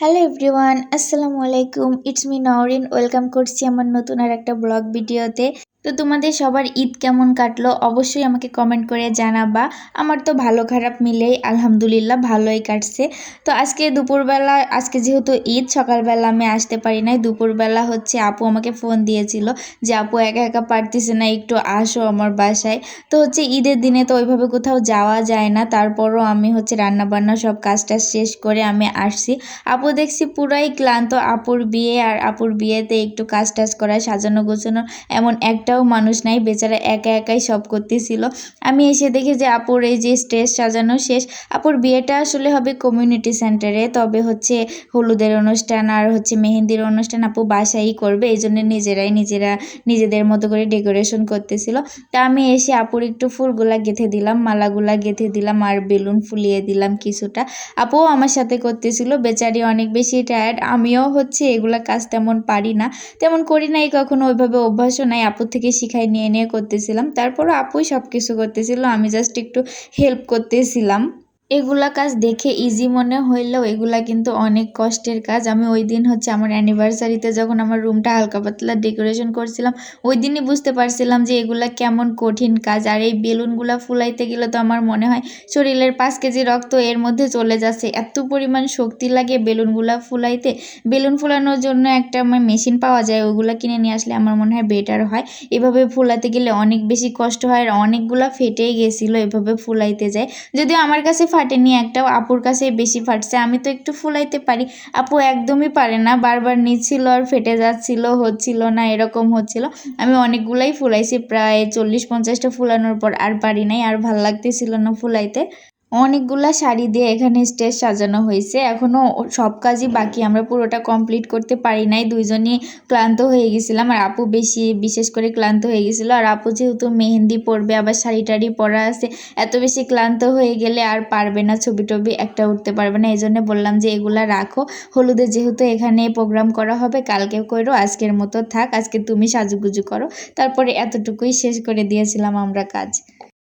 Hello everyone, আসসালামু আলাইকুম। It's me Nowrin. Welcome করছি আমার নতুন আর একটা ব্লগ ভিডিওতে। তো তোমাদের সবার ঈদ কেমন কাটলো অবশ্যই আমাকে কমেন্ট করে জানাবা। আমার তো ভালো খারাপ মিলেই আলহামদুলিল্লাহ ভালোই কাটছে। তো আজকে যেহেতু ঈদ, সকালবেলা আমি আসতে পারি নাই। দুপুরবেলা আপু আমাকে ফোন দিয়েছিল যে আপু একা একা পারতেছে না, একটু আসো আমার বাসায়। তো ঈদের দিনে তো ওইভাবে কোথাও যাওয়া যায় না, তারপরও আমি রান্না বান্না সব কাজটা শেষ করে আমি আসছি। আপু দেখছি পুরাই ক্লান্ত। আপুর বিয়েতে একটু কাজ টাজ করা, সাজানো গোছানো এমন একটাও মানুষ নাই, বেচারা একা একাই সব করতেছিল। আমি এসে দেখি যে আপুর এই যে স্টেজ সাজানো শেষ। আপুর বিয়েটা আসলে হবে কমিউনিটি সেন্টারে, তবে হলুদের অনুষ্ঠান আর মেহেন্দির অনুষ্ঠান আপু বাসায়ই করবে, এই জন্য নিজেদের মতো করে ডেকোরেশন করতেছিল। তা আমি এসে আপুর একটু ফুলগুলা গেঁথে দিলাম, মালাগুলা গেঁথে দিলাম আর বেলুন ফুলিয়ে দিলাম কিছুটা। আপুও আমার সাথে করতেছিল, বেচারি অনেক বেশি টায়ার্ড। আমিও এগুলা কাজ তেমন পারি না, তেমন করি নাই কখনো, ওইভাবে অভ্যাসও নাই। আপুর থেকে শিখাই নিয়ে নিয়ে করতেছিলাম, তারপরও আপুই সব কিছু করতেছিল, আমি জাস্ট একটু হেল্প করতেছিলাম। এগুলা কাজ দেখে ইজি মনে হইলেও এগুলা কিন্তু অনেক কষ্টের কাজ। আমি ওই দিন আমার অ্যানিভার্সারিতে যখন আমার রুমটা হালকা পাতলা ডেকোরেশন করছিলাম, ওই দিনই বুঝতে পারছিলাম যে এগুলা কেমন কঠিন কাজ। আর এই বেলুনগুলা ফুলাইতে গেলে তো আমার মনে হয় শরীরের 5 কেজি রক্ত এর মধ্যে চলে যাচ্ছে, এত পরিমাণ শক্তি লাগে বেলুনগুলা ফুলাইতে। বেলুন ফুলানোর জন্য একটা মেশিন পাওয়া যায়, ওগুলা কিনে নিয়ে আসলে আমার মনে হয় বেটার হয়। এভাবে ফুলাতে গেলে অনেক বেশি কষ্ট হয়, আর অনেকগুলা ফেটেই গেছিলো এভাবে ফুলাইতে যায়। যদিও আমার কাছে ফাটেনি একটাও, আপুর কাছে বেশি ফাটছে। আমি তো একটু ফুলাইতে পারি, আপু একদমই পারে না, বারবার নিচ্ছিল আর ফেটে হচ্ছিল না, এরকম হচ্ছিল। আমি অনেকগুলাই ফুলাইছি, প্রায় 40-50টা ফুলানোর পর আর পারি নাই, আর ভাল লাগতেছিল না ফুলাইতে। অনেকগুলা শাড়ি দিয়ে এখানে স্টেজ সাজানো হয়েছে, এখনো সব কাজই বাকি, আমরা পুরোটা কমপ্লিট করতে পারি নাই। দুইজনই ক্লান্ত হয়ে গেছিলাম, আর আপু বিশেষ করে ক্লান্ত হয়ে গেছিল। আর আপু যেহেতু মেহেন্দি পরবে, আবার শাড়ি টাড়ি পরা আছে, এত বেশি ক্লান্ত হয়ে গেলে আর পারবে না, ছবি টবি একটা উঠতে পারবে না। এই জন্য বললাম যে এগুলা রাখো, হলুদে যেহেতু এখানে প্রোগ্রাম করা হবে, কালকে করো, আজকের মতো থাক, আজকে তুমি সাজুগুজু করো। তারপরে এতটুকুই শেষ করে দিয়েছিলাম আমরা কাজ।